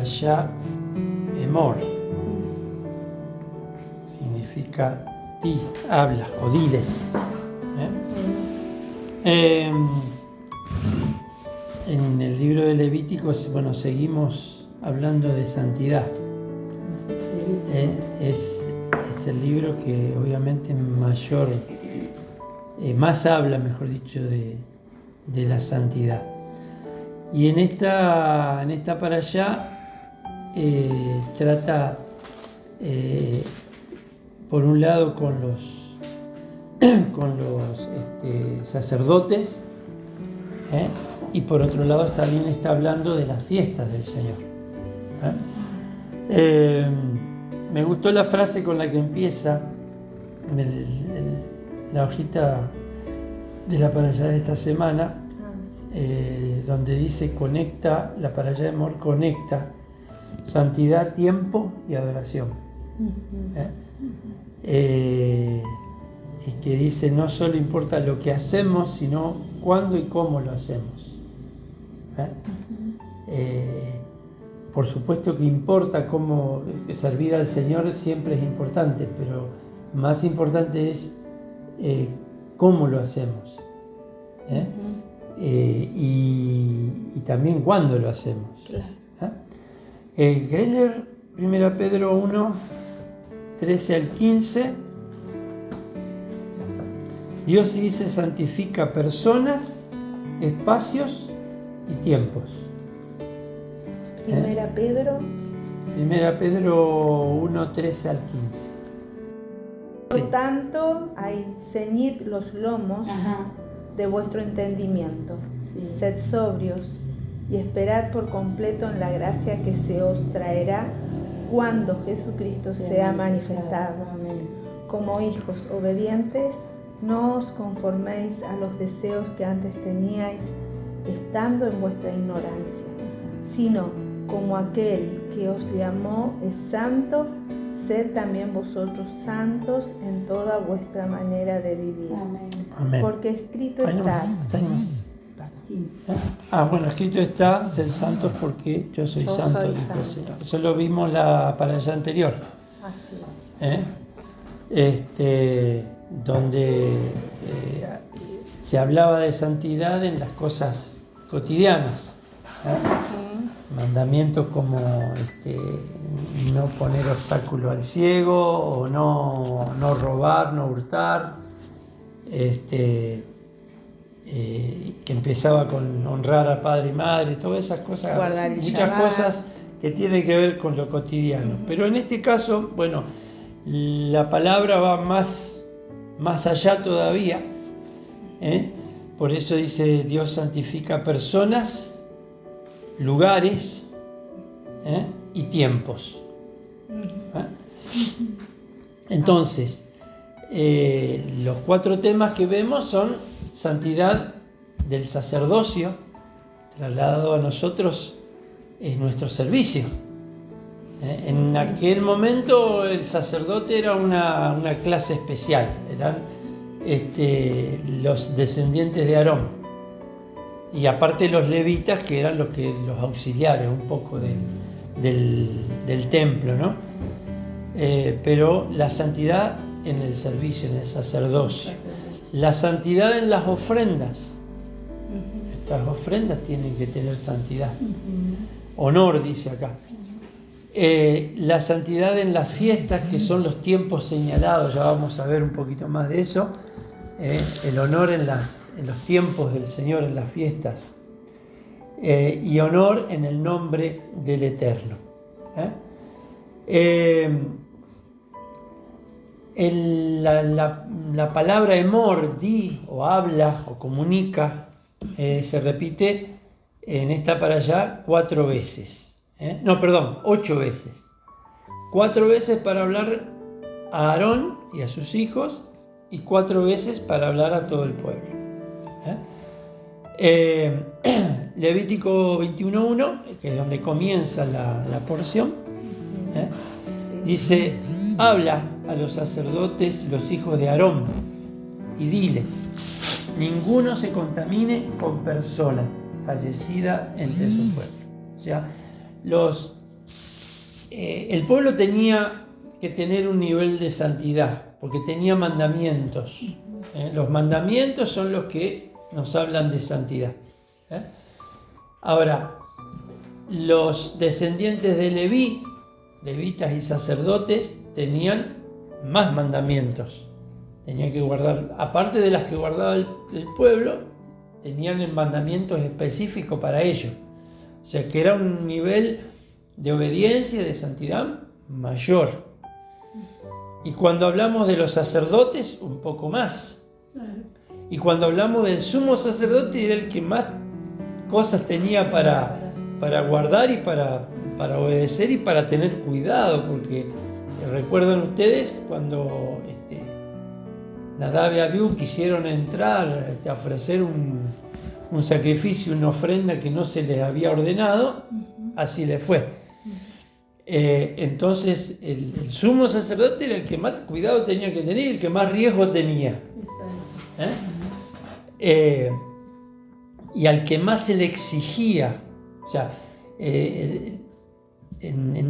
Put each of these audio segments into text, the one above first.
parashá Emor. Significa di, habla o diles. En el libro de Levíticos, seguimos hablando de santidad. Es el libro que obviamente más habla, mejor dicho, de la santidad. Y en esta parashá trata, por un lado, con los sacerdotes, y por otro lado también está hablando de las fiestas del Señor. Me gustó la frase con la que empieza la hojita de la parashá de esta semana, donde dice conecta, la parashá de Emor conecta santidad, tiempo y adoración. Y que dice, no solo importa lo que hacemos, sino cuándo y cómo lo hacemos. Por supuesto que importa cómo servir al Señor, siempre es importante, pero más importante es cómo lo hacemos. Y también cuándo lo hacemos. Claro. Greller, 1 Pedro 1, 13 al 15. Dios dice santifica personas, espacios y tiempos. Primera Pedro 1, 13 al 15. Por tanto, ceñid los lomos de vuestro entendimiento. Sí. Sed sobrios y esperad por completo en la gracia que se os traerá cuando Jesucristo sea manifestado. Amén. Como hijos obedientes, no os conforméis a los deseos que antes teníais, estando en vuestra ignorancia, sino como aquel que os llamó es santo, sed también vosotros santos en toda vuestra manera de vivir. Amén. Porque escrito está. Escrito está, sed santos porque yo soy santo, soy dijo el santo. Señor. Eso lo vimos para allá anterior. Así Donde se hablaba de santidad en las cosas cotidianas. Mandamientos como no poner obstáculo al ciego, o no robar, no hurtar, que empezaba con honrar a padre y madre, todas esas cosas, Guardar el muchas Shabbat. cosas que tienen que ver con lo cotidiano. Pero en este caso, la palabra va más allá todavía. Por eso dice, Dios santifica personas, lugares y tiempos. Entonces, los 4 temas que vemos son santidad del sacerdocio, trasladado a nosotros es nuestro servicio. En aquel momento el sacerdote era una clase especial, eran los descendientes de Aarón, y aparte los levitas, que eran los auxiliares un poco del templo, ¿no? Pero la santidad en el servicio, en el sacerdocio, la santidad en las ofrendas. Estas ofrendas tienen que tener santidad. Honor, dice acá. La santidad en las fiestas, que son los tiempos señalados, ya vamos a ver un poquito más de eso. El honor en los tiempos del Señor, en las fiestas. Y honor en el nombre del Eterno. La palabra emor, di o habla o comunica, se repite en esta parashá 4 veces. 8 veces. 4 veces para hablar a Aarón y a sus hijos, y 4 veces para hablar a todo el pueblo. Levítico 21:1, que es donde comienza la porción, dice, habla a los sacerdotes, los hijos de Aarón, y diles, ninguno se contamine con persona fallecida entre su pueblo. O sea, los el pueblo tenía que tener un nivel de santidad, porque tenía mandamientos. Los mandamientos son los que nos hablan de santidad. Ahora, los descendientes de Leví, levitas y sacerdotes, tenían más mandamientos. Tenían que guardar, aparte de las que guardaba el pueblo, tenían mandamientos específicos para ellos. O sea que era un nivel de obediencia y de santidad mayor. Y cuando hablamos de los sacerdotes, un poco más. Y cuando hablamos del sumo sacerdote, era el que más cosas tenía para guardar y para obedecer y para tener cuidado, porque recuerdan ustedes cuando Nadab y Abiú quisieron entrar a ofrecer un sacrificio, una ofrenda que no se les había ordenado, así les fue. Entonces el sumo sacerdote era el que más cuidado tenía que tener y el que más riesgo tenía. Y al que más se le exigía. O sea, en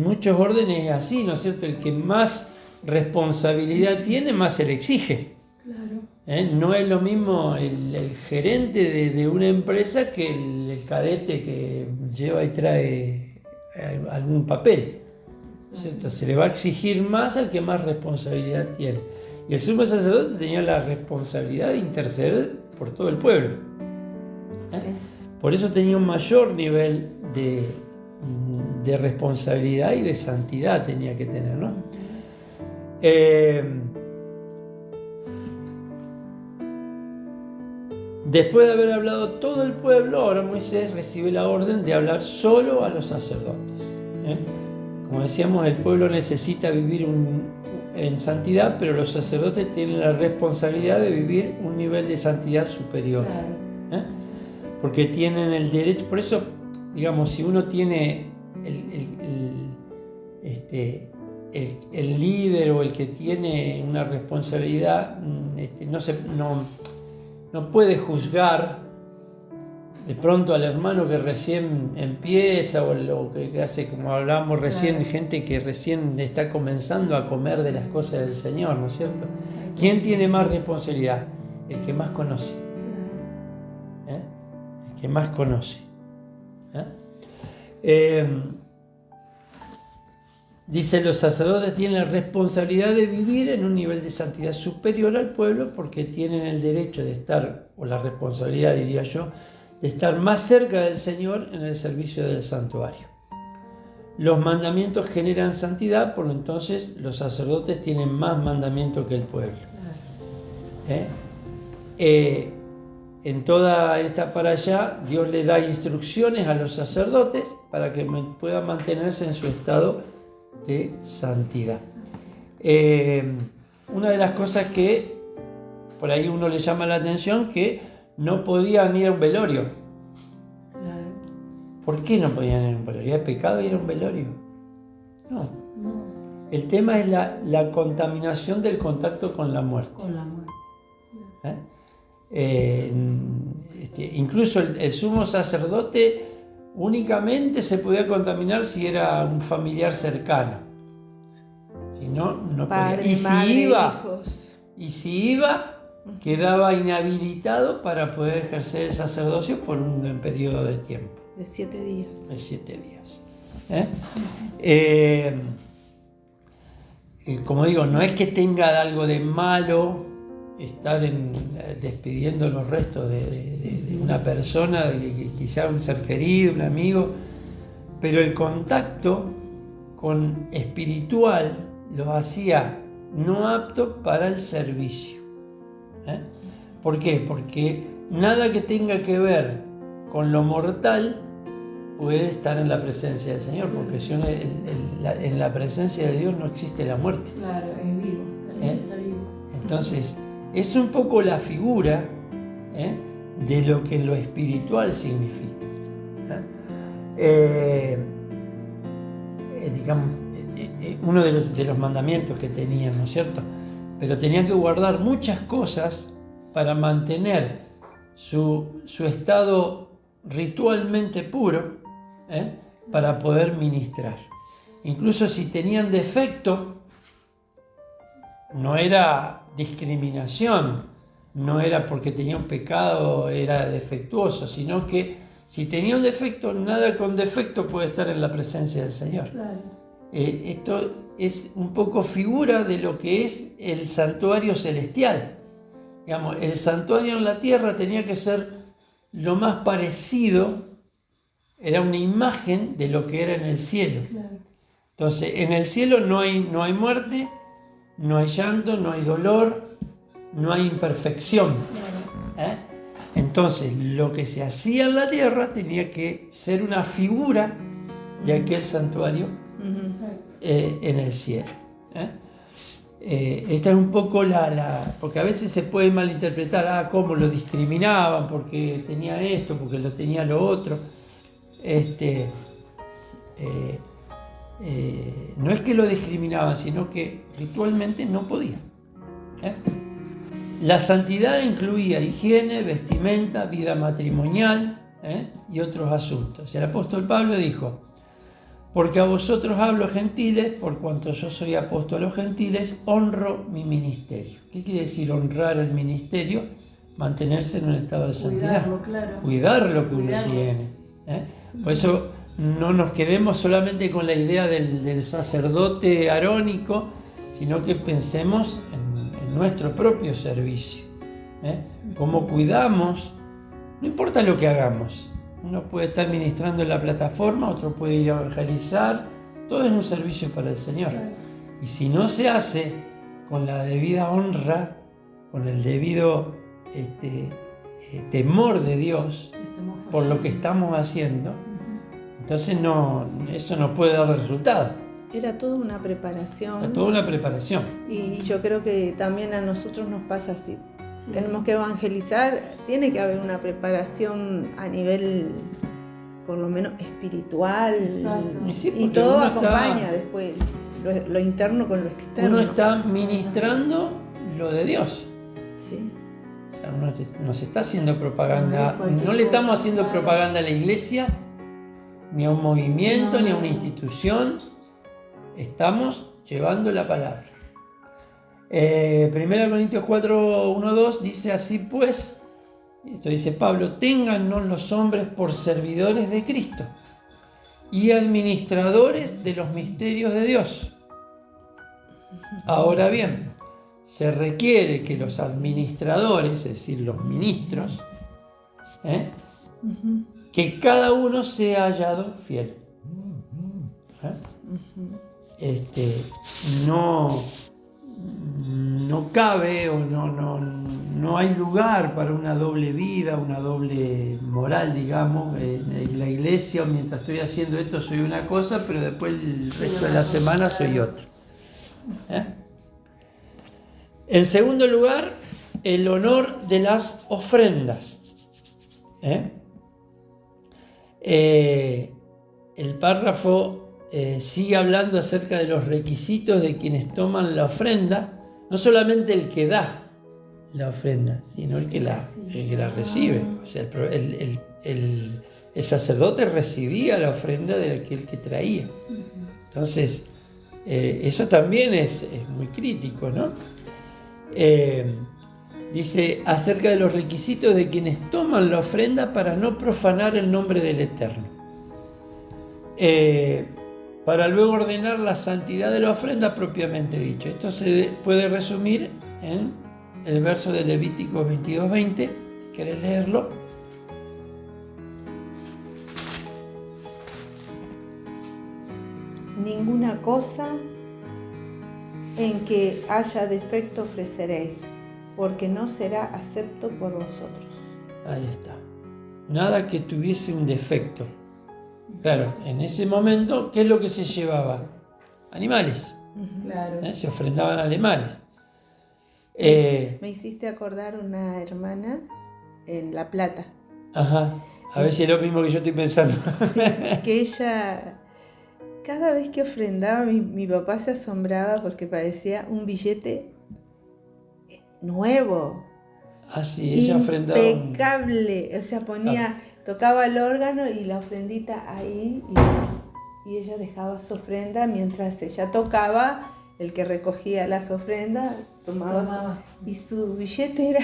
muchos órdenes es así, ¿no es cierto? El que más responsabilidad tiene, más se le exige. Claro. No es lo mismo el gerente de una empresa que el cadete que lleva y trae algún papel, ¿cierto? Se le va a exigir más al que más responsabilidad tiene. Y el sumo sacerdote tenía la responsabilidad de interceder por todo el pueblo. Sí. Por eso tenía un mayor nivel de responsabilidad y de santidad tenía que tener, ¿no? Después de haber hablado todo el pueblo, ahora Moisés recibe la orden de hablar solo a los sacerdotes. Como decíamos, el pueblo necesita vivir en santidad, pero los sacerdotes tienen la responsabilidad de vivir un nivel de santidad superior. Claro. Porque tienen el derecho, por eso, digamos, si uno tiene el líder o el que tiene una responsabilidad, no puede juzgar de pronto al hermano que recién empieza o lo que hace, como hablábamos recién, claro. Gente que recién está comenzando a comer de las cosas del Señor, ¿no es cierto? ¿Quién tiene más responsabilidad? El que más conoce. El que más conoce. Dice, los sacerdotes tienen la responsabilidad de vivir en un nivel de santidad superior al pueblo porque tienen el derecho de estar, o la responsabilidad diría yo, de estar más cerca del Señor en el servicio del santuario. Los mandamientos generan santidad, por lo entonces los sacerdotes tienen más mandamientos que el pueblo. En toda esta para allá, Dios le da instrucciones a los sacerdotes para que puedan mantenerse en su estado de santidad. Una de las cosas que por ahí uno le llama la atención, que no podían ir a un velorio. Claro. ¿Por qué no podían ir a un velorio? ¿Era pecado ir a un velorio? No. El tema es la contaminación del contacto con la muerte. Con la muerte. Incluso el sumo sacerdote únicamente se podía contaminar si era un familiar cercano. Si no, no podía. Y si iba, quedaba inhabilitado para poder ejercer el sacerdocio por un periodo de tiempo. De 7 días. De 7 días. Como digo, no es que tenga algo de malo estar despidiendo los restos de una persona, quizá un ser querido, un amigo, pero el contacto con espiritual los hacía no aptos para el servicio. ¿Por qué? Porque nada que tenga que ver con lo mortal puede estar en la presencia del Señor, porque si uno, en la presencia de Dios no existe la muerte. Claro, es vivo, está vivo. Entonces, es un poco la figura de lo que en lo espiritual significa. Digamos, uno de los mandamientos que tenían, ¿no es cierto? Pero tenían que guardar muchas cosas para mantener su estado ritualmente puro, para poder ministrar. incluso si tenían defecto, no era discriminación, no era porque tenía un pecado, era defectuoso, sino que si tenía un defecto, nada con defecto puede estar en la presencia del Señor. Claro. Esto es un poco figura de lo que es el santuario celestial. Digamos, el santuario en la tierra tenía que ser lo más parecido, era una imagen de lo que era en el cielo. Claro. Entonces, en el cielo no hay muerte, no hay llanto, no hay dolor, no hay imperfección. Claro. Entonces, lo que se hacía en la tierra tenía que ser una figura de aquel santuario Exacto. en el cielo. Esta es un poco porque a veces se puede malinterpretar, cómo lo discriminaban, porque tenía esto, porque lo tenía lo otro. No es que lo discriminaban, sino que ritualmente no podía. La santidad incluía higiene, vestimenta, vida matrimonial y otros asuntos. El apóstol Pablo dijo: porque a vosotros hablo gentiles, por cuanto yo soy apóstol a los gentiles, honro mi ministerio. ¿Qué quiere decir honrar el ministerio? Mantenerse en un estado de santidad. Cuidarlo, claro. Cuidar lo que Cuidarlo. uno tiene. Por eso no nos quedemos solamente con la idea del sacerdote arónico, sino que pensemos en nuestro propio servicio. Cómo cuidamos, no importa lo que hagamos. Uno puede estar ministrando en la plataforma, otro puede ir a evangelizar. Todo es un servicio para el Señor. Y si no se hace con la debida honra, con el debido temor de Dios por lo que estamos haciendo, entonces eso no puede dar resultado. Era toda una preparación. Es toda una preparación. Y yo creo que también a nosotros nos pasa así. Tenemos que evangelizar, tiene que haber una preparación a nivel, por lo menos, espiritual. Y todo acompaña después, lo interno con lo externo. Uno está ministrando lo de Dios. Sí. O sea, uno no se está haciendo propaganda, no le estamos haciendo propaganda a la iglesia, ni a un movimiento, ni a una institución. Estamos llevando la palabra. 1 Corintios 4, 1, 2 dice: así pues, esto dice Pablo, téngannos los hombres por servidores de Cristo y administradores de los misterios de Dios. Ahora bien, se requiere que los administradores, es decir, los ministros, que cada uno sea hallado fiel. No cabe o no hay lugar para una doble vida, una doble moral, digamos. En la iglesia, mientras estoy haciendo esto, soy una cosa, pero después el resto de la semana soy otra. En segundo lugar, el honor de las ofrendas. El párrafo sigue hablando acerca de los requisitos de quienes toman la ofrenda, no solamente el que da la ofrenda, sino el que la recibe. O sea, el sacerdote recibía la ofrenda de aquel que traía. Entonces, eso también es muy crítico, ¿no? Dice acerca de los requisitos de quienes toman la ofrenda para no profanar el nombre del Eterno. Para luego ordenar la santidad de la ofrenda propiamente dicho. Esto se puede resumir en el verso de Levítico 22:20, si querés leerlo. Ninguna cosa en que haya defecto ofreceréis, porque no será acepto por vosotros. Ahí está. Nada que tuviese un defecto. Claro, en ese momento, ¿qué es lo que se llevaba? Animales. Claro. Se ofrendaban animales. Me hiciste acordar una hermana en La Plata. Ajá. A ver si es lo mismo que yo estoy pensando. Sí, que ella, cada vez que ofrendaba, mi papá se asombraba porque parecía un billete nuevo. Así, ella ofrendaba. Impecable. O sea, tocaba el órgano y la ofrendita ahí. y ella dejaba su ofrenda mientras ella tocaba. El que recogía las ofrendas tomaba. Y su billete era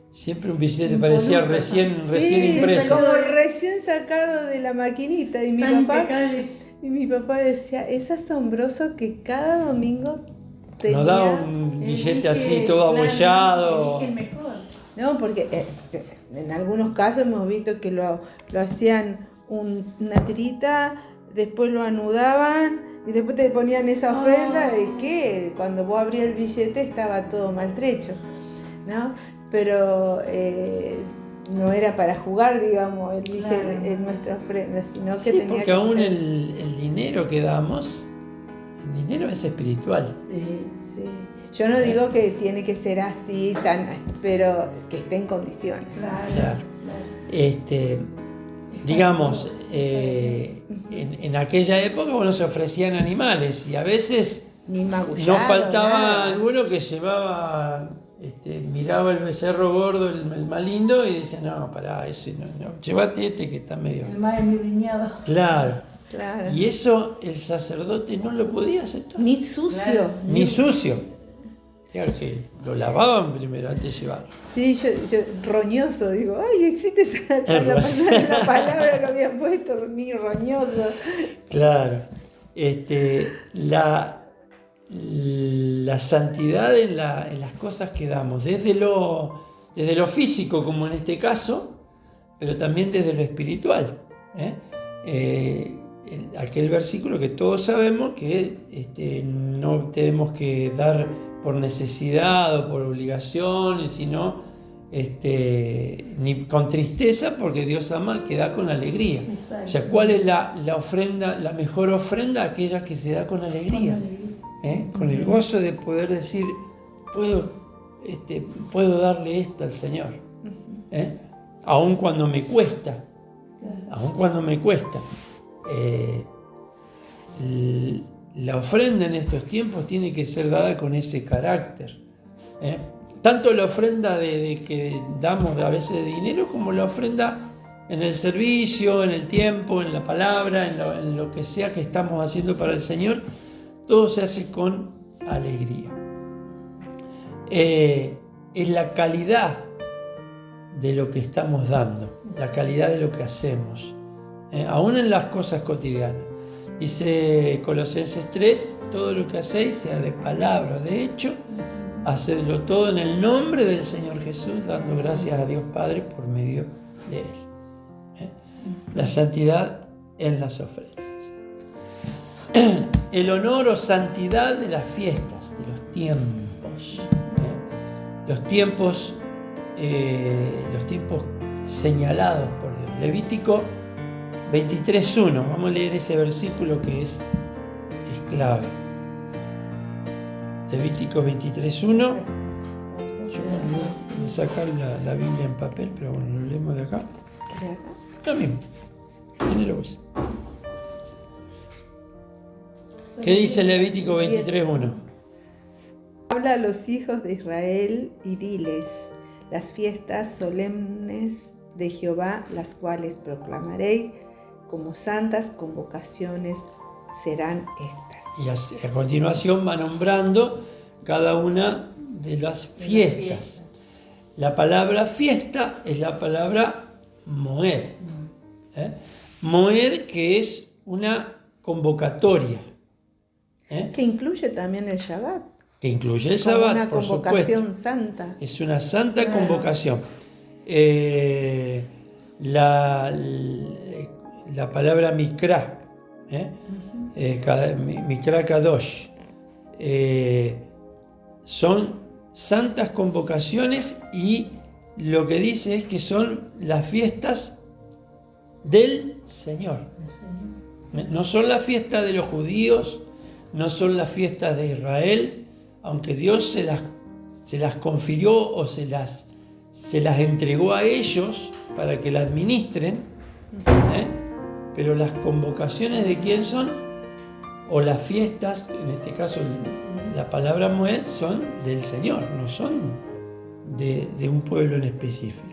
Siempre un billete parecía recién sí, impreso. como recién sacado de la maquinita. Y mi papá decía, es asombroso que cada domingo tenía... Nos da un billete así todo abollado. El mejor. No, porque en algunos casos hemos visto que lo hacían una tirita, después lo anudaban y después te ponían esa ofrenda y que cuando vos abrías el billete estaba todo maltrecho, ¿no? Pero no era para jugar, digamos, el billete en nuestra ofrenda, sino que Sí, tenía porque que aún ser... el dinero que damos, el dinero es espiritual. Sí. Sí. Yo no digo que tiene que ser así, pero que esté en condiciones. Claro. Digamos, en aquella época, bueno, se ofrecían animales y a veces Ni magullado, no faltaba nada. alguno que llevaba, miraba el becerro gordo, el más lindo, y decía, no, pará, ese no, llévate este que está medio... El más envidiado. Claro. Claro. Y eso el sacerdote no lo podía aceptar. Ni sucio. Claro. Ni sucio. O sea que lo lavaban primero antes de llevarlo. Sí, yo roñoso, digo, ay, existe esa la palabra que habían puesto, ni roñoso. Claro. La santidad en las cosas que damos, desde lo físico, como en este caso, pero también desde lo espiritual. Aquel versículo que todos sabemos que no tenemos que dar por necesidad o por obligación, sino ni con tristeza, porque Dios ama al que da con alegría. Exacto. O sea, ¿cuál es la ofrenda, la mejor ofrenda? Aquella que se da con alegría. Con el gozo de poder decir, puedo darle esto al Señor. Aun cuando me cuesta. Aun cuando me cuesta. La ofrenda en estos tiempos tiene que ser dada con ese carácter. Tanto la ofrenda de que damos a veces de dinero, como la ofrenda en el servicio, en el tiempo, en la palabra, en lo que sea que estamos haciendo para el Señor, todo se hace con alegría. Es la calidad de lo que estamos dando, la calidad de lo que hacemos, aún en las cosas cotidianas. Dice Colosenses 3, todo lo que hacéis, sea de palabra o de hecho, hacedlo todo en el nombre del Señor Jesús, dando gracias a Dios Padre por medio de Él. La santidad en las ofrendas. El honor o santidad de las fiestas, de los tiempos. Los tiempos señalados por Dios. Levítico 23.1. Vamos a leer ese versículo que es clave. Levítico 23.1. Yo voy a sacar la Biblia en papel, pero bueno, lo leemos de acá. Lo mismo. Tenelo vos. ¿Qué dice Levítico 23.1? Habla a los hijos de Israel y diles, las fiestas solemnes de Jehová, las cuales proclamaréis como santas convocaciones serán estas. Y a continuación va nombrando cada una de las fiestas. La palabra fiesta es la palabra moed. Moed, que es una convocatoria. Que incluye también el Shabbat. Que incluye el Como Shabbat, una por convocación supuesto. santa. Es una santa convocación. La palabra Mikra, Mikra Kadosh, son santas convocaciones, y lo que dice es que son las fiestas del Señor. No son las fiestas de los judíos, no son las fiestas de Israel, aunque Dios se las confirió o se las entregó a ellos para que la administren, pero las convocaciones de quién son, o las fiestas, en este caso la palabra Moed, son del Señor, no son de un pueblo en específico.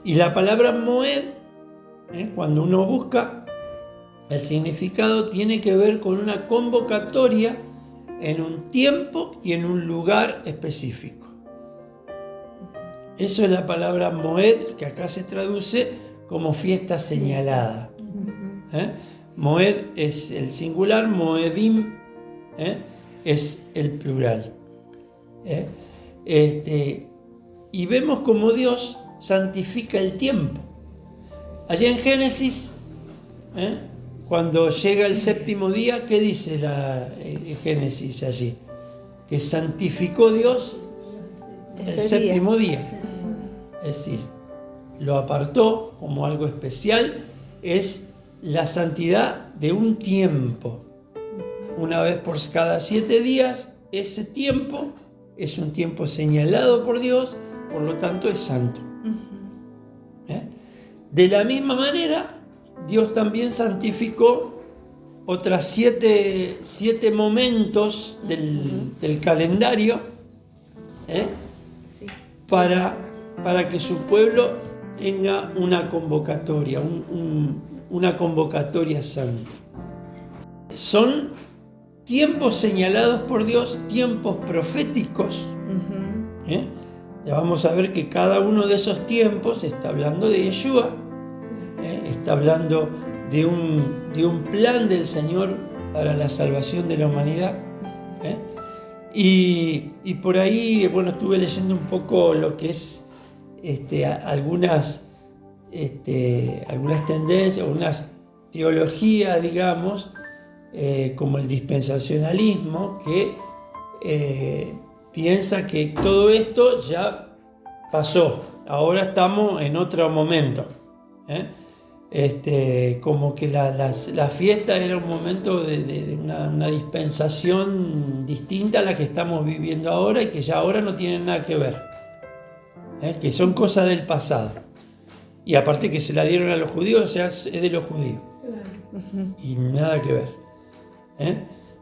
Y la palabra Moed, cuando uno busca, El significado tiene que ver con una convocatoria en un tiempo y en un lugar específico. Eso es la palabra moed, que acá se traduce como fiesta señalada. Moed es el singular, moedim es el plural. Y vemos cómo Dios santifica el tiempo. Allá en Génesis, cuando llega el séptimo día, ¿qué dice Génesis allí? Que santificó Dios el séptimo día. Es decir, lo apartó como algo especial, es la santidad de un tiempo. Una vez por cada 7 días, ese tiempo es un tiempo señalado por Dios, por lo tanto es santo. De la misma manera, Dios también santificó otras 7 momentos del calendario para que su pueblo tenga una convocatoria, una convocatoria santa. Son tiempos señalados por Dios, tiempos proféticos. Ya vamos a ver que cada uno de esos tiempos está hablando de Yeshua, está hablando de un plan del Señor para la salvación de la humanidad. Y por ahí, bueno, estuve leyendo un poco lo que es algunas tendencias, unas teologías, digamos, como el dispensacionalismo, que piensa que todo esto ya pasó, ahora estamos en otro momento. Como que la fiesta era un momento de una dispensación distinta a la que estamos viviendo ahora y que ya ahora no tienen nada que ver, que son cosas del pasado. Y aparte que se la dieron a los judíos, o sea, es de los judíos. Y nada que ver.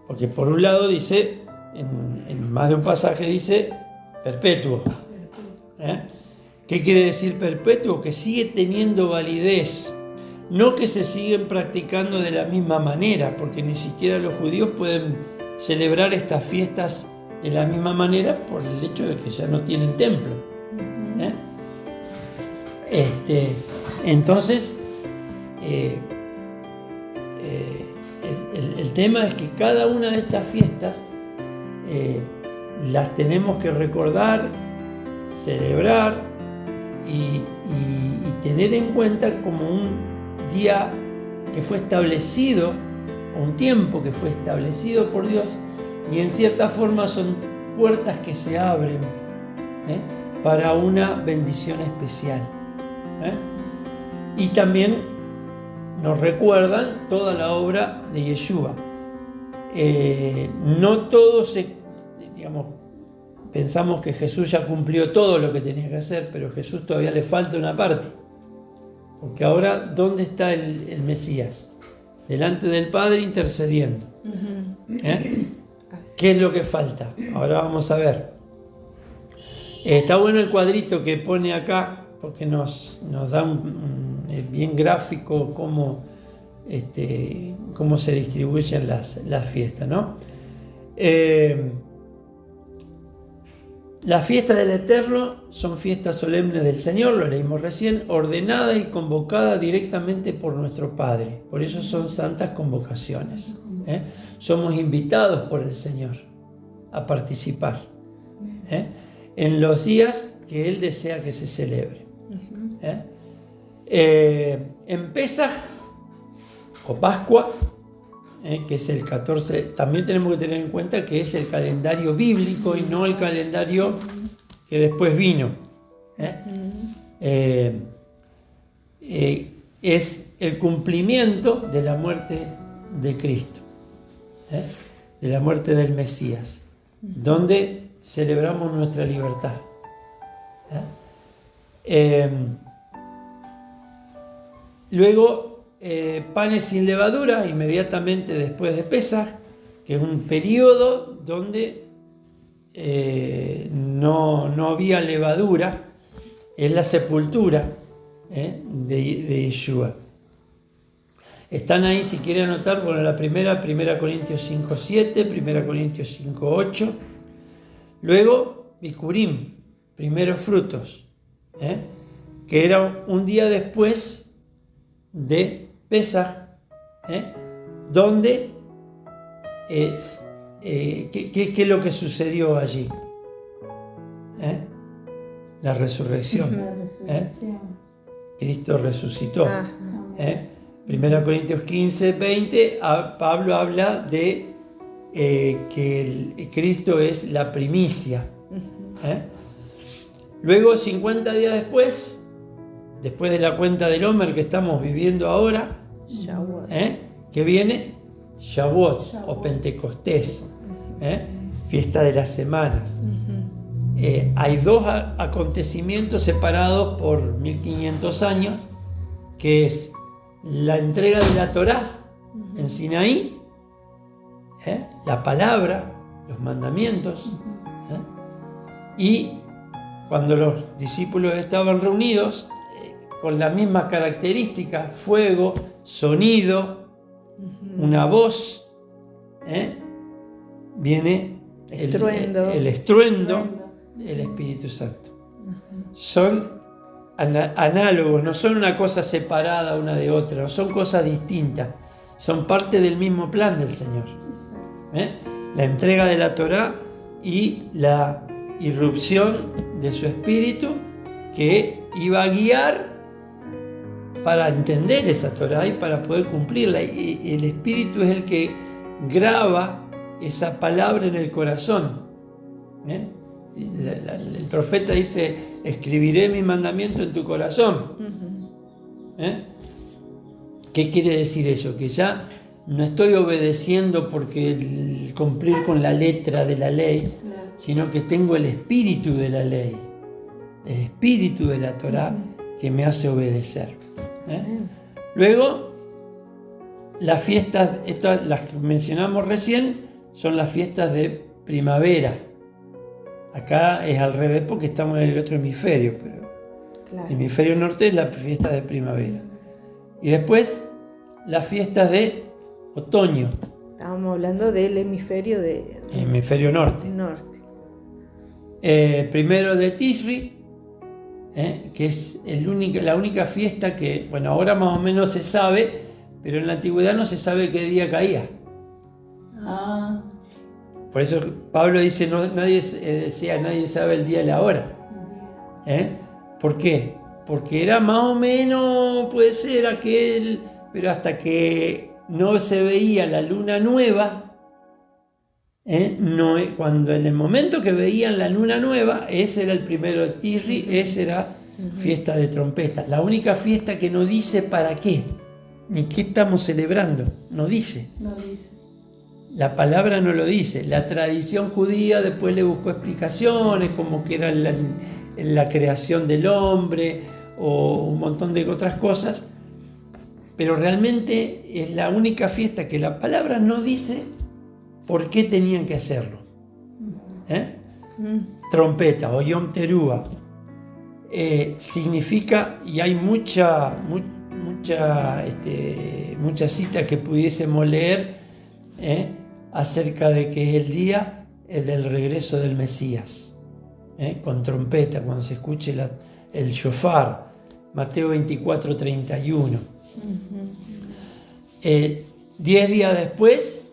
Porque por un lado dice, en más de un pasaje dice, perpetuo. ¿Qué quiere decir perpetuo? Que sigue teniendo validez. No que se siguen practicando de la misma manera, porque ni siquiera los judíos pueden celebrar estas fiestas de la misma manera por el hecho de que ya no tienen templo. Entonces, el tema es que cada una de estas fiestas las tenemos que recordar, celebrar y tener en cuenta como un día que fue establecido, un tiempo que fue establecido por Dios, y en cierta forma son puertas que se abren para una bendición especial. Y también nos recuerdan toda la obra de Yeshua. No todos pensamos que Jesús ya cumplió todo lo que tenía que hacer, pero a Jesús todavía le falta una parte. Porque ahora, ¿dónde está el Mesías? Delante del Padre intercediendo. ¿Qué es lo que falta? Ahora vamos a ver. Está bueno el cuadrito que pone acá, porque nos da bien gráfico cómo se distribuyen las fiestas, ¿no? Las fiestas del Eterno son fiestas solemnes del Señor, lo leímos recién, ordenadas y convocadas directamente por nuestro Padre. Por eso son santas convocaciones. Somos invitados por el Señor a participar en los días que Él desea que se celebre. En Pesaj o Pascua, que es el 14, también tenemos que tener en cuenta que es el calendario bíblico y no el calendario que después vino. Es el cumplimiento de la muerte de Cristo, de la muerte del Mesías, donde celebramos nuestra libertad. Luego, panes sin levadura, inmediatamente después de Pesaj, que es un periodo donde no había levadura, es la sepultura de Yeshua. Están ahí, si quieren anotar, bueno, la primera, 1 Corintios 5:7, 1 Corintios 5:8. Luego, Bikurim, primeros frutos, que era un día después de Pesaj, donde ¿qué es lo que sucedió allí? La resurrección. La resurrección. Cristo resucitó. Ajá. 1 Corintios 15:20, Pablo habla de que Cristo es la primicia. Luego, 50 días después de la cuenta del Homer que estamos viviendo ahora, Shavuot. que viene Shavuot o Pentecostés, fiesta de las semanas. Hay dos acontecimientos separados por 1500 años, que es la entrega de la Torá en Sinaí, la palabra, los mandamientos, y cuando los discípulos estaban reunidos, con las mismas características, fuego, sonido, una voz, viene el estruendo, el Espíritu Santo. Son análogos, no son una cosa separada una de otra, no son cosas distintas, son parte del mismo plan del Señor. La entrega de la Torá y la irrupción de su Espíritu, que iba a guiar para entender esa Torá y para poder cumplirla. Y el Espíritu es el que graba esa palabra en el corazón. El profeta dice: escribiré mi mandamiento en tu corazón. ¿Qué quiere decir eso? Que ya no estoy obedeciendo porque el cumplir con la letra de la ley, sino que tengo el espíritu de la ley, el espíritu de la Torá que me hace obedecer. Luego, las fiestas, estas las que mencionamos recién, son las fiestas de primavera. Acá es al revés porque estamos en el otro hemisferio, pero el hemisferio norte es la fiesta de primavera. Y después, las fiestas de otoño. Estábamos hablando del hemisferio norte. Primero de Tishri, que es la única fiesta que, bueno, ahora más o menos se sabe, pero en la antigüedad no se sabe qué día caía. Por eso Pablo dice, nadie sabe el día y la hora. ¿Por qué? Porque era más o menos, puede ser aquel, pero hasta que no se veía la luna nueva, cuando en el momento que veían la luna nueva, ese era el primero de Tishri, ese era fiesta de trompetas. La única fiesta que no dice para qué, ni qué estamos celebrando, no dice. La palabra no lo dice. La tradición judía después le buscó explicaciones, como que era la creación del hombre o un montón de otras cosas, pero realmente es la única fiesta que la palabra no dice por qué tenían que hacerlo. Trompeta o Yom Teruah significa, y hay muchas citas que pudiésemos leer acerca de que es el día del regreso del Mesías, con trompeta, cuando se escuche el shofar, Mateo 24:31. 10 días después,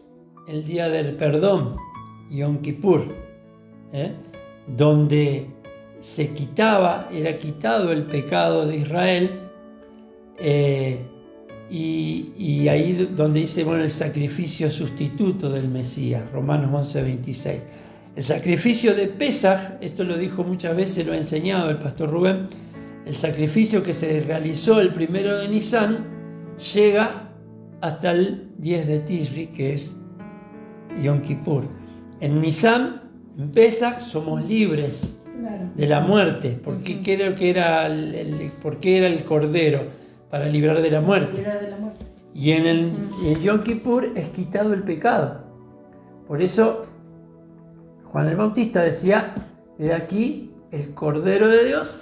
el día del perdón, Yom Kippur, donde era quitado el pecado de Israel, y ahí donde dice, el sacrificio sustituto del Mesías, Romanos 11:26. El sacrificio de Pesaj, esto lo dijo muchas veces, lo ha enseñado el pastor Rubén, el sacrificio que se realizó el 1 de Nisan llega hasta el 10 de Tishri, que es Yom Kippur. En Nisan, en Pesaj, somos libres de la muerte. Porque creo que porque era el Cordero, para librar de la muerte. Y en Yom Kippur es quitado el pecado. Por eso Juan el Bautista decía: he aquí el Cordero de Dios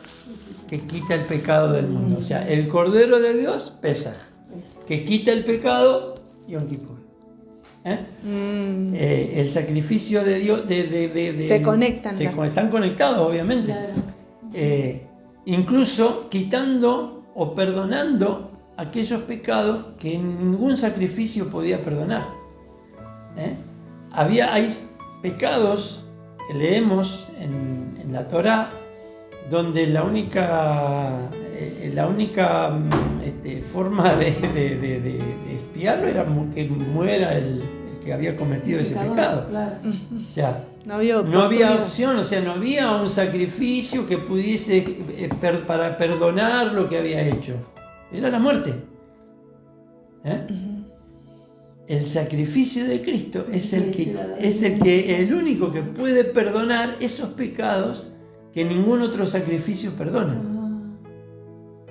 que quita el pecado del mundo. O sea, el Cordero de Dios, Pesaj. que quita el pecado, Yom Kippur. El sacrificio de Dios, se conectan. Están conectados, obviamente. Claro. Incluso quitando o perdonando aquellos pecados que ningún sacrificio podía perdonar. Hay pecados que leemos en la Torá donde la única forma de expiarlo era que muera el que había cometido ese pecado. Claro. O sea, no había opción, o sea, no había un sacrificio que pudiese para perdonar lo que había hecho. Era la muerte. El sacrificio de Cristo es el único que puede perdonar esos pecados que ningún otro sacrificio perdona.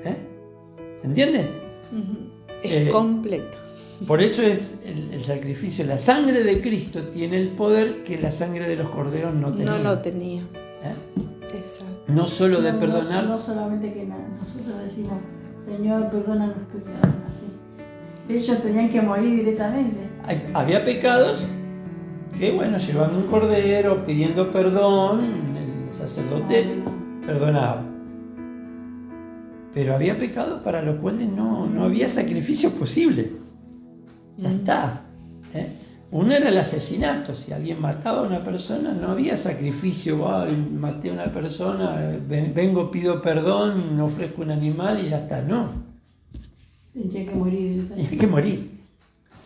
¿Se entiende? Es completo. Por eso es el sacrificio. La sangre de Cristo tiene el poder que la sangre de los corderos no tenía. No lo tenía. Exacto. No solo de perdonar. No solamente que nosotros decimos, Señor, perdona los pecados, así. Ellos tenían que morir directamente. Había pecados que, bueno, llevando un cordero, pidiendo perdón, el sacerdote perdonaba. Pero había pecados para los cuales no había sacrificio posible. Ya está. Uno era el asesinato. Si alguien mataba a una persona, no había sacrificio. Maté a una persona, vengo, pido perdón, ofrezco un animal y ya está. No. Tenía que morir. Tenía que morir.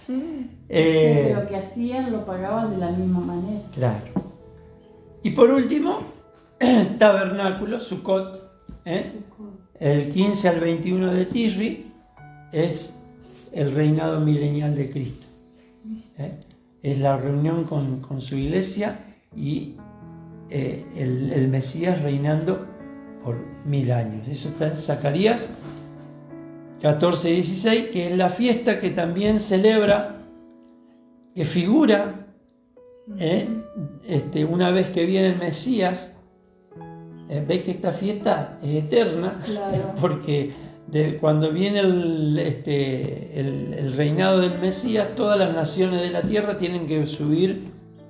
Lo que hacían lo pagaban de la misma manera. Claro. Y por último, tabernáculo, Sukkot. El 15 al 21 de Tishri es el reinado milenial de Cristo. Es la reunión con su iglesia y el Mesías reinando por 1000 años. Eso está en Zacarías 14 y 16, que es la fiesta que también celebra, que figura una vez que viene el Mesías. Ve que esta fiesta es eterna, claro. Porque cuando viene el reinado del Mesías, todas las naciones de la tierra tienen que subir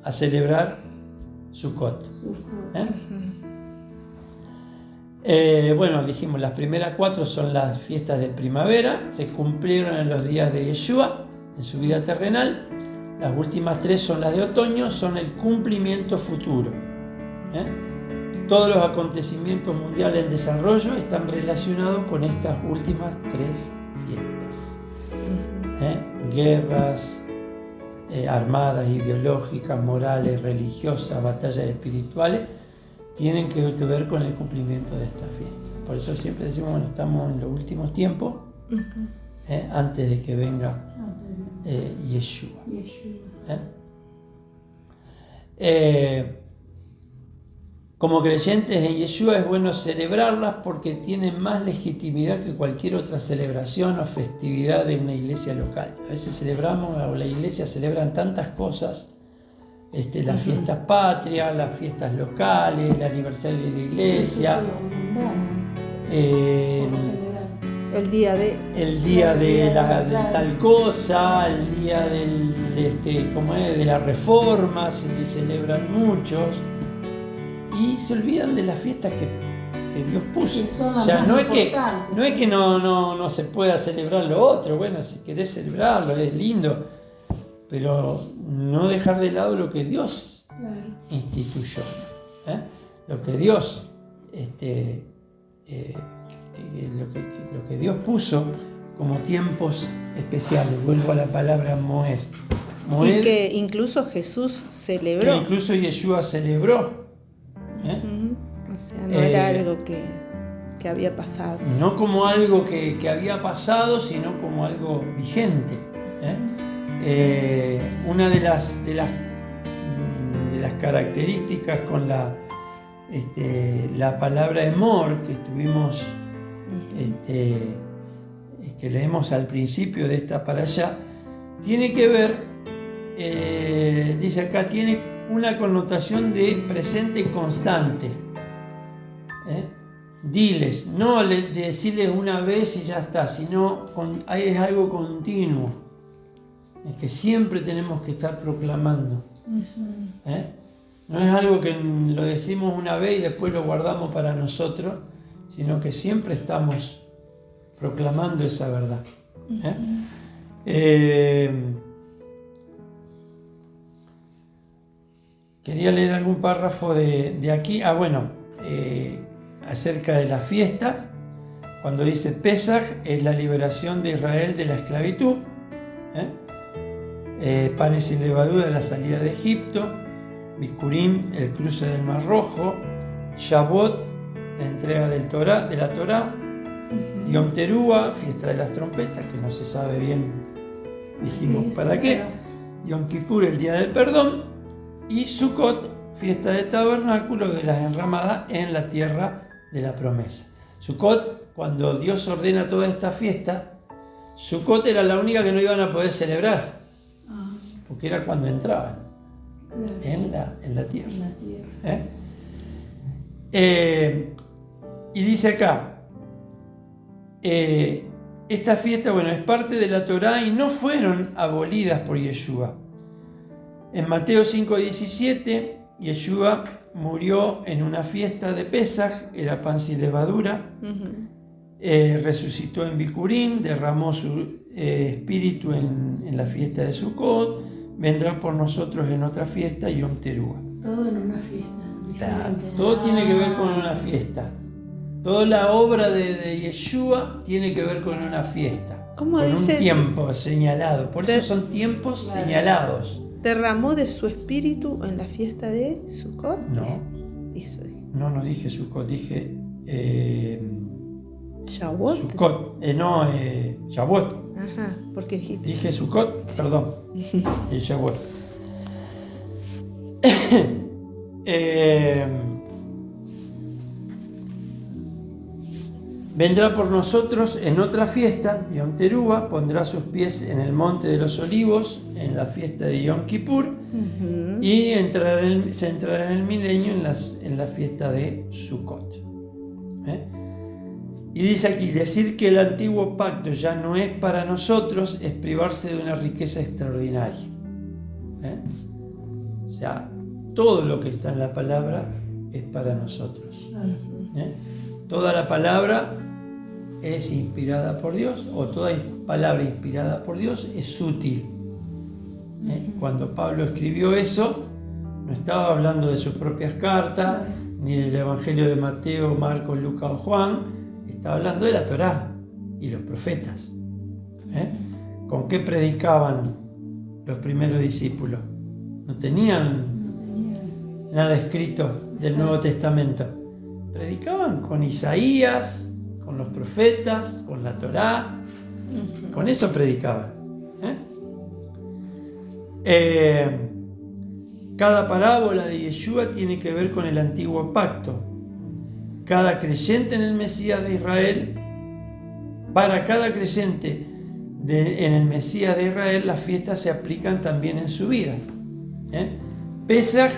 a celebrar Sukkot. Bueno, dijimos, las primeras 4 son las fiestas de primavera, se cumplieron en los días de Yeshua, en su vida terrenal. Las últimas 3 son las de otoño, son el cumplimiento futuro. Todos los acontecimientos mundiales en desarrollo están relacionados con estas últimas 3 fiestas. Guerras armadas, ideológicas, morales, religiosas, batallas espirituales, tienen que ver con el cumplimiento de estas fiestas. Por eso siempre decimos, bueno, estamos en los últimos tiempos, antes de que venga Yeshua. Como creyentes en Yeshua es bueno celebrarlas porque tienen más legitimidad que cualquier otra celebración o festividad de una iglesia local. A veces celebramos, o la iglesia celebran tantas cosas, las fiestas patrias, las fiestas locales, el aniversario de la iglesia, el día de tal cosa, el día de la reforma, se celebran muchos. Y se olvidan de las fiestas que Dios puso. O sea, no es que no se pueda celebrar lo otro. Bueno, si querés celebrarlo, es lindo. Pero no dejar de lado lo que Dios instituyó. Lo que Dios lo que Dios puso como tiempos especiales. Vuelvo a la palabra Moed. Y que incluso Jesús celebró. Que incluso Yeshua celebró. O sea, no era algo que había pasado. No como algo que había pasado, sino como algo vigente. Una de las características con la palabra Emor que estuvimos, que leemos al principio de esta parashá, tiene que ver, dice acá, tiene una connotación de presente constante. diles, no decirles una vez y ya está, sino es algo continuo, es que siempre tenemos que estar proclamando. No es algo que lo decimos una vez y después lo guardamos para nosotros, sino que siempre estamos proclamando esa verdad. Quería leer algún párrafo de aquí. Acerca de la fiesta, cuando dice Pesaj es la liberación de Israel de la esclavitud, panes y levadura, la salida de Egipto, Bikurim, el cruce del Mar Rojo, Shavuot, la entrega de la Torá, Yom Teruah, fiesta de las trompetas, que no se sabe bien, dijimos para qué, Yom Kippur, el día del perdón, y Sukkot, fiesta de tabernáculo, de las enramadas en la tierra de la promesa. Sukkot, cuando Dios ordena toda esta fiesta, Sukkot era la única que no iban a poder celebrar, porque era cuando entraban en la tierra. Y dice acá, esta fiesta, es parte de la Torá y no fueron abolidas por Yeshua. En Mateo 5:17, Yeshua murió en una fiesta de Pesaj, era pan sin levadura, resucitó en Bikurim, derramó su espíritu en la fiesta de Sukkot, vendrá por nosotros en otra fiesta, Yom Teruah. Todo en una fiesta. Todo tiene que ver con una fiesta. Toda la obra de Yeshua tiene que ver con una fiesta. ¿Cómo con dice? Un tiempo señalado. Por eso son tiempos señalados. ¿Derramó de su espíritu en la fiesta de Sukkot? No dije Sukkot, dije Shavuot. Sukkot, Shavuot. Ajá, porque dijiste. Dije Sukkot, perdón. Y Shavuot. Vendrá por nosotros en otra fiesta, Yom Teruah, pondrá sus pies en el monte de los olivos, en la fiesta de Yom Kippur, y se entrará en el milenio en la fiesta de Sukkot. Y dice aquí, decir que el antiguo pacto ya no es para nosotros es privarse de una riqueza extraordinaria. O sea, todo lo que está en la palabra es para nosotros. Toda la palabra es inspirada por Dios, o toda palabra inspirada por Dios es útil. Cuando Pablo escribió eso, no estaba hablando de sus propias cartas, ni del Evangelio de Mateo, Marcos, Lucas o Juan, estaba hablando de la Torá y los profetas. ¿Con qué predicaban los primeros discípulos? No tenían nada escrito del Nuevo Testamento. Predicaban con Isaías, con los profetas, con la Torá, con eso predicaban. Cada parábola de Yeshua tiene que ver con el antiguo pacto. Cada creyente en el Mesías de Israel, para cada creyente en el Mesías de Israel, las fiestas se aplican también en su vida. Pesaj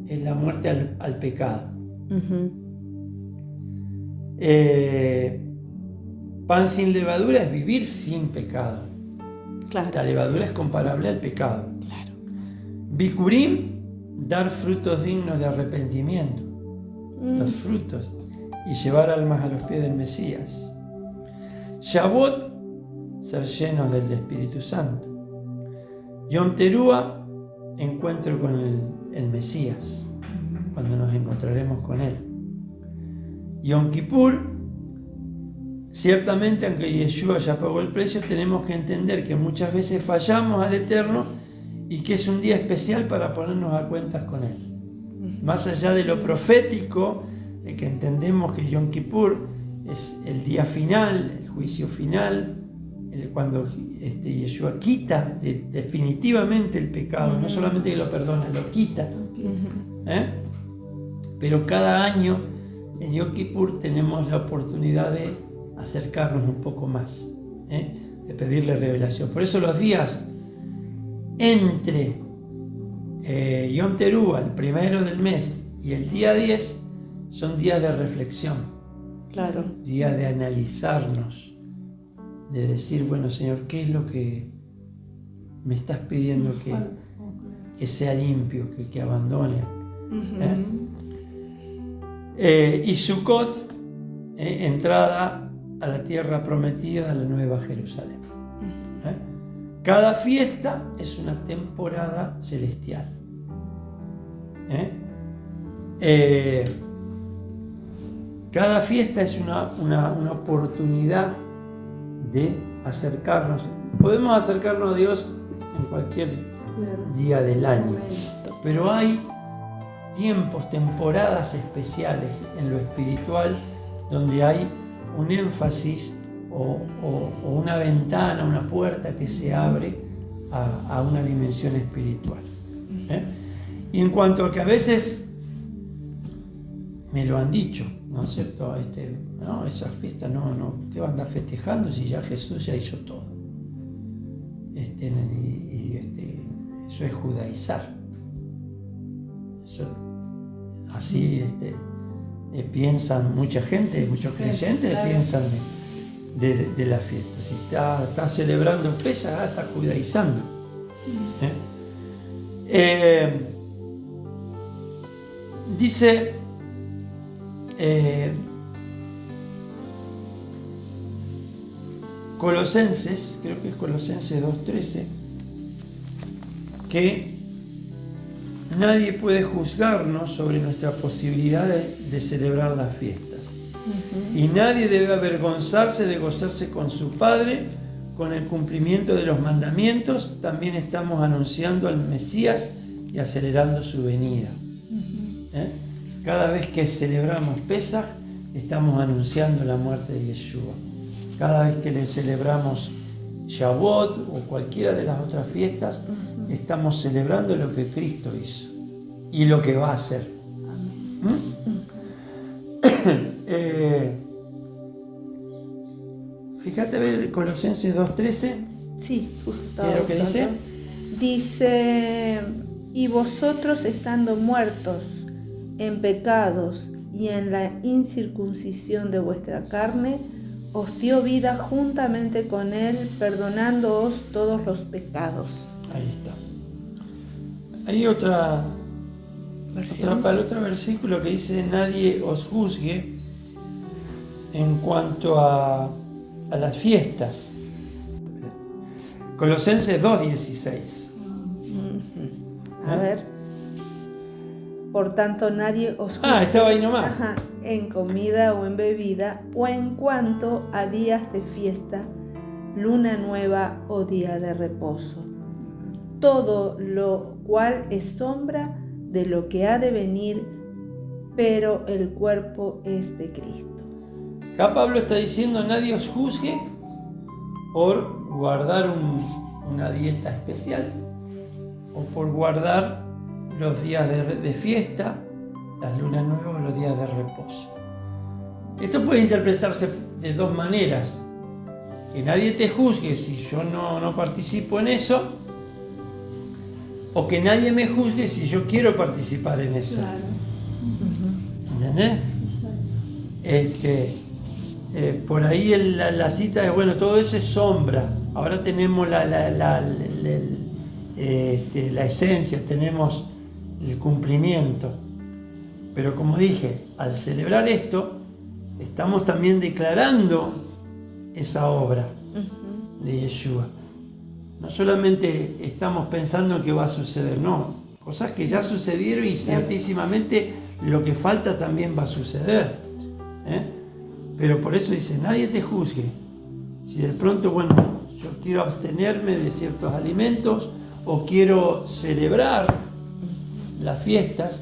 es la muerte al pecado. Pan sin levadura es vivir sin pecado. Claro. La levadura es comparable al pecado. Claro. Bikurim, dar frutos dignos de arrepentimiento. Los frutos. Y llevar almas a los pies del Mesías. Shavuot, ser llenos del Espíritu Santo. Yom Teruah, encuentro con el Mesías, cuando nos encontraremos con Él. Yom Kippur, ciertamente, aunque Yeshua ya pagó el precio, tenemos que entender que muchas veces fallamos al Eterno y que es un día especial para ponernos a cuentas con Él. Más allá de lo profético, de que entendemos que Yom Kippur es el día final, el juicio final, cuando Yeshua quita definitivamente el pecado, no solamente que lo perdona, lo quita. Pero cada año en Yom Kippur tenemos la oportunidad de acercarnos un poco más, de pedirle revelación. Por eso los días entre Yom Teruah, el primero del mes, y el día 10 son días de reflexión. Claro. Día de analizarnos, de decir, bueno, Señor, ¿qué es lo que me estás pidiendo que sea limpio, que abandone? Y Sukkot, entrada a la tierra prometida, a la Nueva Jerusalén. Cada fiesta es una temporada celestial. Cada fiesta es una oportunidad de acercarnos. Podemos acercarnos a Dios en cualquier día del año, pero hay tiempos, temporadas especiales en lo espiritual donde hay un énfasis o una ventana, una puerta que se abre a una dimensión espiritual. Y en cuanto a que a veces me lo han dicho, ¿no es cierto? No, esas fiestas no, ¿qué va a andar festejando si ya Jesús ya hizo todo? Eso es judaizar. Así piensan mucha gente, muchos creyentes piensan de la fiesta. Si está celebrando Pesaj, está judaizando. Dice Colosenses, creo que es Colosenses 2:13, que nadie puede juzgarnos sobre nuestra posibilidad de celebrar las fiestas. Y nadie debe avergonzarse de gozarse con su Padre, con el cumplimiento de los mandamientos. También estamos anunciando al Mesías y acelerando su venida. Cada vez que celebramos Pesaj, estamos anunciando la muerte de Yeshua. Cada vez que le celebramos Shavuot o cualquiera de las otras fiestas, estamos celebrando lo que Cristo hizo y lo que va a hacer. Fíjate, ver Colosenses 2:13. Sí, justo. ¿Qué es lo que dice? Dice: y vosotros, estando muertos en pecados y en la incircuncisión de vuestra carne, os dio vida juntamente con Él, perdonándoos todos los pecados. Ahí está. Hay otro versículo que dice: nadie os juzgue en cuanto a las fiestas. Colosenses 2:16. A ver. Por tanto, nadie os juzgue estaba ahí nomás. En comida o en bebida, o en cuanto a días de fiesta, luna nueva o día de reposo. Todo lo cual es sombra de lo que ha de venir, pero el cuerpo es de Cristo. Acá Pablo está diciendo: nadie os juzgue por guardar una dieta especial o por guardar los días de fiesta, las lunas nuevas, los días de reposo. Esto puede interpretarse de dos maneras: que nadie te juzgue si yo no participo en eso, o que nadie me juzgue si yo quiero participar en eso. Claro. ¿Entendés? Por ahí la cita es: bueno, todo eso es sombra. Ahora tenemos la esencia, tenemos el cumplimiento. Pero como dije, al celebrar esto, estamos también declarando esa obra de Yeshua. No solamente estamos pensando que va a suceder, no. Cosas que ya sucedieron y ciertísimamente lo que falta también va a suceder. Pero por eso dice: nadie te juzgue. Si de pronto, bueno, yo quiero abstenerme de ciertos alimentos o quiero celebrar las fiestas,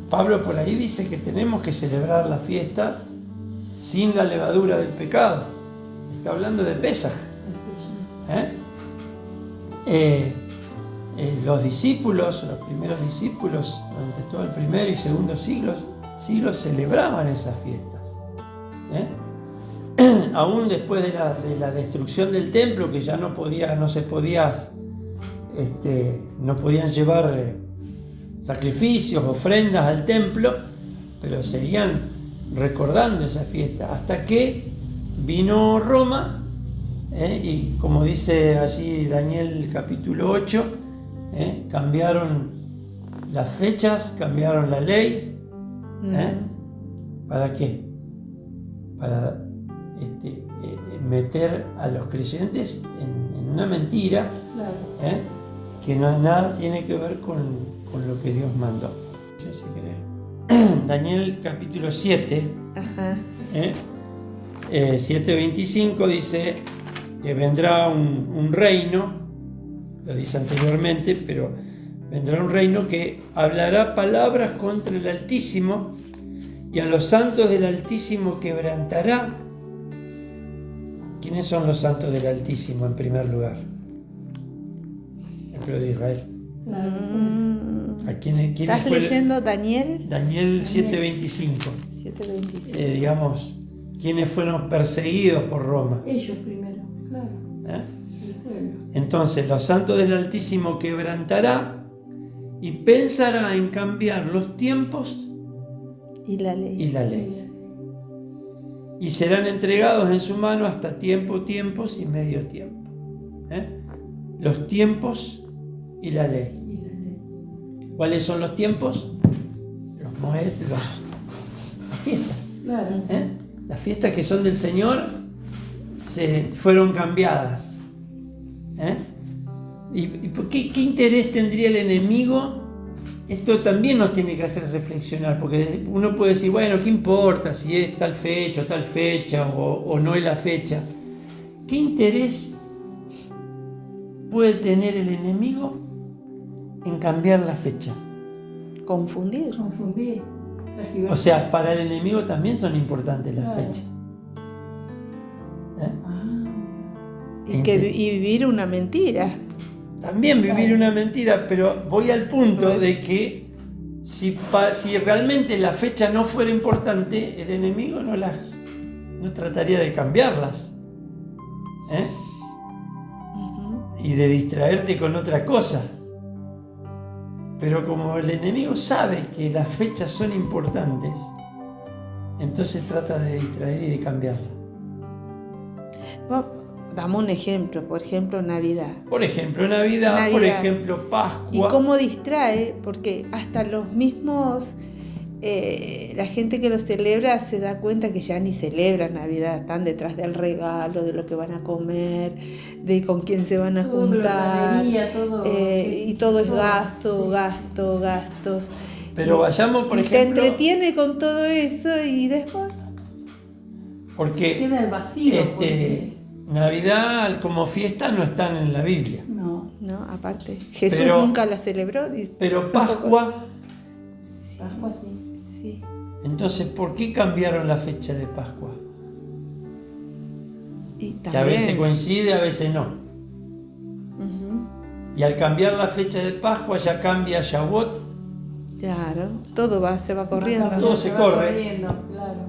Pablo por ahí dice que tenemos que celebrar la fiesta sin la levadura del pecado. Está hablando de Pesaj. Los discípulos, los primeros discípulos, durante todo el primer y segundo siglos celebraban esas fiestas. Aún después de la destrucción del templo, que ya no podían llevar sacrificios, ofrendas al templo, pero seguían recordando esa fiesta, hasta que vino Roma, y como dice allí Daniel capítulo 8, cambiaron las fechas, cambiaron la ley. ¿Para qué? Para meter a los creyentes en una mentira, Claro. que nada tiene que ver con lo que Dios mandó. Sí, sí, creo. Daniel capítulo 7, Ajá. 7:25 dice que vendrá un reino, lo dice anteriormente, pero vendrá un reino que hablará palabras contra el Altísimo y a los santos del Altísimo quebrantará. ¿Quiénes son los santos del Altísimo en primer lugar? El pueblo de Israel. Claro. ¿A quiénes ¿Estás fue? Leyendo Daniel Daniel 7:25. 7:25. Digamos, ¿quiénes fueron perseguidos por Roma? Ellos primero, claro. El pueblo. Entonces, los santos del Altísimo quebrantará y pensará en cambiar los tiempos Y la ley. y la ley. Y serán entregados en su mano hasta tiempos y medio tiempo. Los tiempos y la ley. ¿Cuáles son los tiempos? Los moed, las fiestas. Claro. Las fiestas que son del Señor fueron cambiadas. ¿Y qué interés tendría el enemigo? Esto también nos tiene que hacer reflexionar, porque uno puede decir, bueno, ¿qué importa si es tal fecha o no es la fecha? ¿Qué interés puede tener el enemigo en cambiar la fecha? Confundir. Confundir. O sea, para el enemigo también son importantes las Claro. fechas. Y vivir una mentira. También vivir una mentira, pero voy al punto de que si realmente la fecha no fuera importante, el enemigo no trataría de cambiarlas. Y de distraerte con otra cosa. Pero como el enemigo sabe que las fechas son importantes, entonces trata de distraer y de cambiarlas. Damos un ejemplo, por ejemplo, Navidad. Por ejemplo, Navidad, por ejemplo, Pascua. ¿Y cómo distrae? Porque hasta los mismos, la gente que lo celebra se da cuenta que ya ni celebra Navidad, están detrás del regalo, de lo que van a comer, de con quién se van a juntar, y todo es gastos. Pero vayamos, por ejemplo... Te entretiene con todo eso y después... Porque queda el vacío. Navidad como fiesta no están en la Biblia. No, aparte. Jesús nunca la celebró. Pero Pascua... Pascua sí. Sí. Entonces, ¿por qué cambiaron la fecha de Pascua? Y Que a veces coincide, a veces no. Y al cambiar la fecha de Pascua ya cambia Shavuot. Claro, todo se va corriendo. Todo se corre. Corriendo, claro.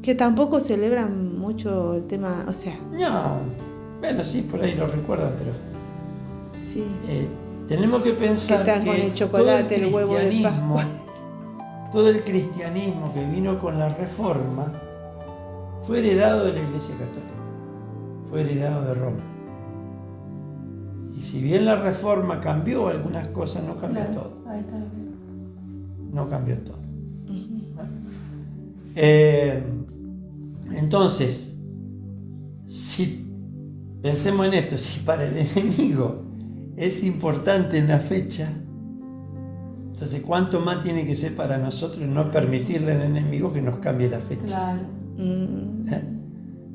Que tampoco celebran mucho el tema, o sea... No, bueno, sí, por ahí lo recuerdan, pero... Sí. Tenemos que pensar que están con el chocolate, el huevo de Pascua. Todo el cristianismo que vino con la Reforma fue heredado de la Iglesia Católica, fue heredado de Roma. Y si bien la Reforma cambió algunas cosas, no cambió todo. Ahí está. No cambió todo. Entonces, si pensemos en esto, si para el enemigo es importante una fecha, entonces cuánto más tiene que ser para nosotros no permitirle al enemigo que nos cambie la fecha. Claro.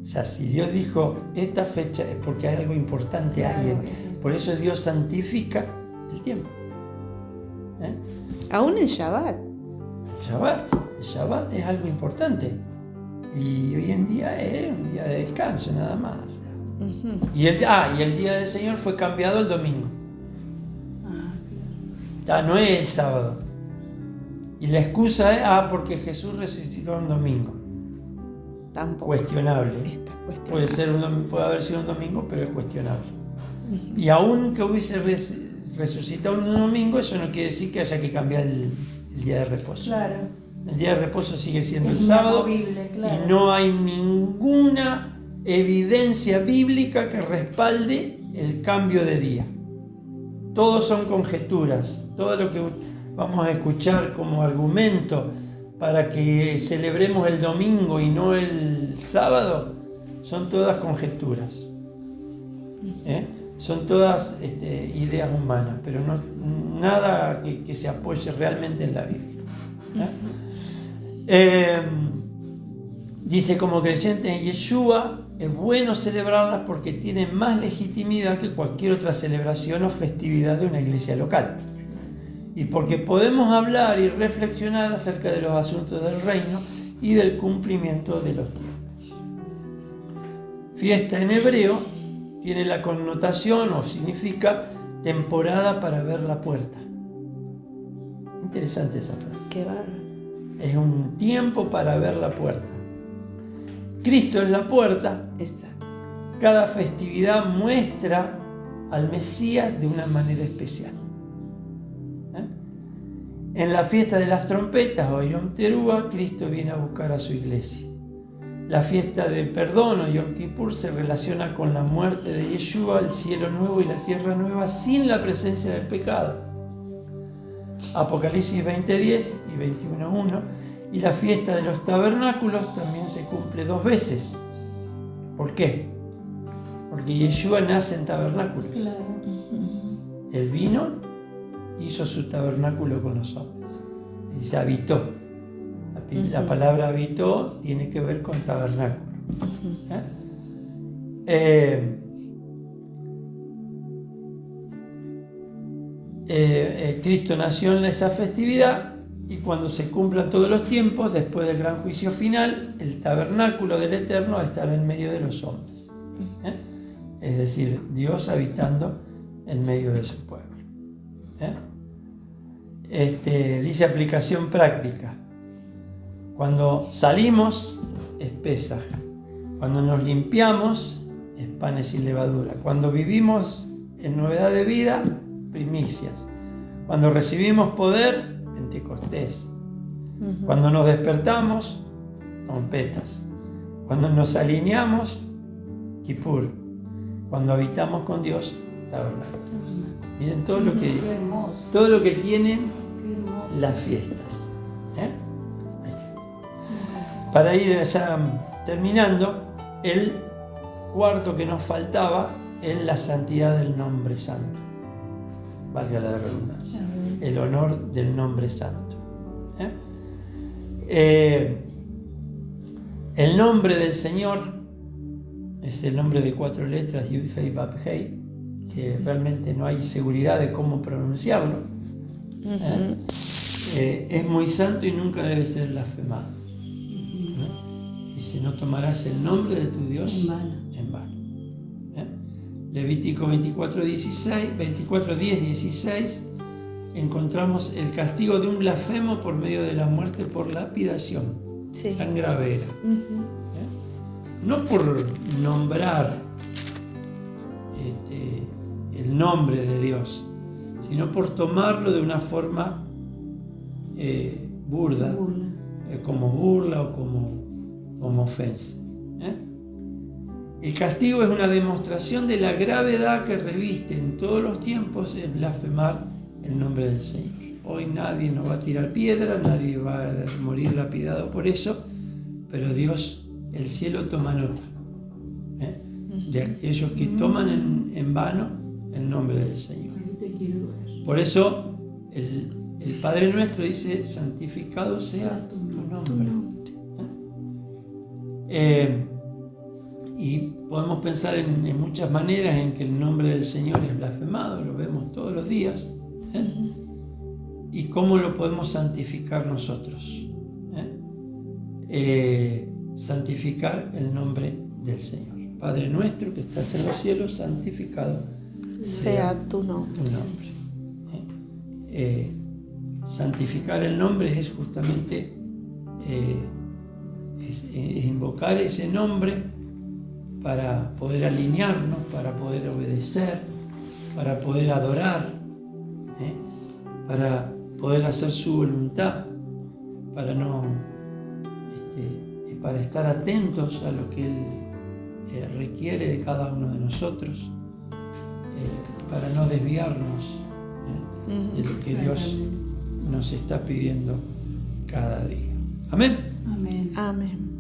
O sea, si Dios dijo esta fecha es porque hay algo importante ahí. Por eso Dios santifica el tiempo. Aún el Shabbat. El Shabbat es algo importante. Y hoy en día es un día de descanso nada más. Y el día del Señor fue cambiado el domingo. No es el sábado. Y la excusa es porque Jesús resucitó un domingo. Tampoco. Cuestionable. Puede haber sido un domingo, pero es cuestionable. Y aún que hubiese resucitado un domingo, eso no quiere decir que haya que cambiar el día de reposo. Claro. El día de reposo sigue siendo el sábado, claro. y no hay ninguna evidencia bíblica que respalde el cambio de día. Todos son conjeturas. Todo lo que vamos a escuchar como argumento para que celebremos el domingo y no el sábado son todas conjeturas. Son todas ideas humanas, pero no nada que se apoye realmente en la Biblia. Dice, como creyentes en Yeshua, es bueno celebrarlas porque tienen más legitimidad que cualquier otra celebración o festividad de una iglesia local. Y porque podemos hablar y reflexionar acerca de los asuntos del reino y del cumplimiento de los tiempos. Fiesta en hebreo tiene la connotación o significa temporada para ver la puerta. Interesante esa frase. Qué bárbaro. Es un tiempo para ver la puerta. Cristo es la puerta. Exacto. Cada festividad muestra al Mesías de una manera especial. En la fiesta de las trompetas o Yom Teruah, Cristo viene a buscar a su iglesia. La fiesta de perdón o Yom Kippur se relaciona con la muerte de Yeshua, el cielo nuevo y la tierra nueva sin la presencia del pecado. Apocalipsis 20:10 y 21:1. Y la fiesta de los tabernáculos también se cumple 2 veces. ¿Por qué? Porque Yeshua nace en tabernáculos. Claro. Él vino, hizo su tabernáculo con los hombres. Y se habitó. La palabra habitó tiene que ver con tabernáculo. Cristo nació en esa festividad, y cuando se cumplan todos los tiempos, después del gran juicio final, el tabernáculo del Eterno estará en medio de los hombres. Es decir, Dios habitando en medio de su pueblo. Dice aplicación práctica. Cuando salimos es Pesaj. Cuando nos limpiamos es panes sin levadura. Cuando vivimos en novedad de vida, primicias. Cuando recibimos poder, Pentecostés. Cuando nos despertamos, trompetas. Cuando nos alineamos, Kippur. Cuando habitamos con Dios, tabernáculo. Miren todo lo que tienen las fiestas. Para ir ya terminando, el cuarto que nos faltaba es la santidad del nombre santo. Valga la redundancia. El honor del nombre santo. El nombre del Señor es el nombre de 4 letras, Yud Hei Vav Hei, que realmente no hay seguridad de cómo pronunciarlo. Es muy santo y nunca debe ser blasfemado. Dice, no tomarás el nombre de tu Dios en vano. Levítico 24:10-16 encontramos el castigo de un blasfemo por medio de la muerte por lapidación. Sí. Tan grave era. No por nombrar el nombre de Dios, sino por tomarlo de una forma burda, como burla o como ofensa. El castigo es una demostración de la gravedad que reviste en todos los tiempos el blasfemar el nombre del Señor. Hoy nadie nos va a tirar piedra, nadie va a morir lapidado por eso, pero Dios, el cielo toma nota de aquellos que toman en vano el nombre del Señor. Por eso el Padre Nuestro dice, santificado sea tu nombre. Y podemos pensar en muchas maneras en que el nombre del Señor es blasfemado, lo vemos todos los días. ¿Y cómo lo podemos santificar nosotros? Santificar el nombre del Señor. Padre nuestro que estás en los cielos, santificado sea tu nombre. Santificar el nombre es justamente invocar ese nombre para poder alinearnos, para poder obedecer, para poder adorar, para poder hacer su voluntad, para estar atentos a lo que Él requiere de cada uno de nosotros, para no desviarnos de lo que Dios nos está pidiendo cada día. Amén. Amén. Amén.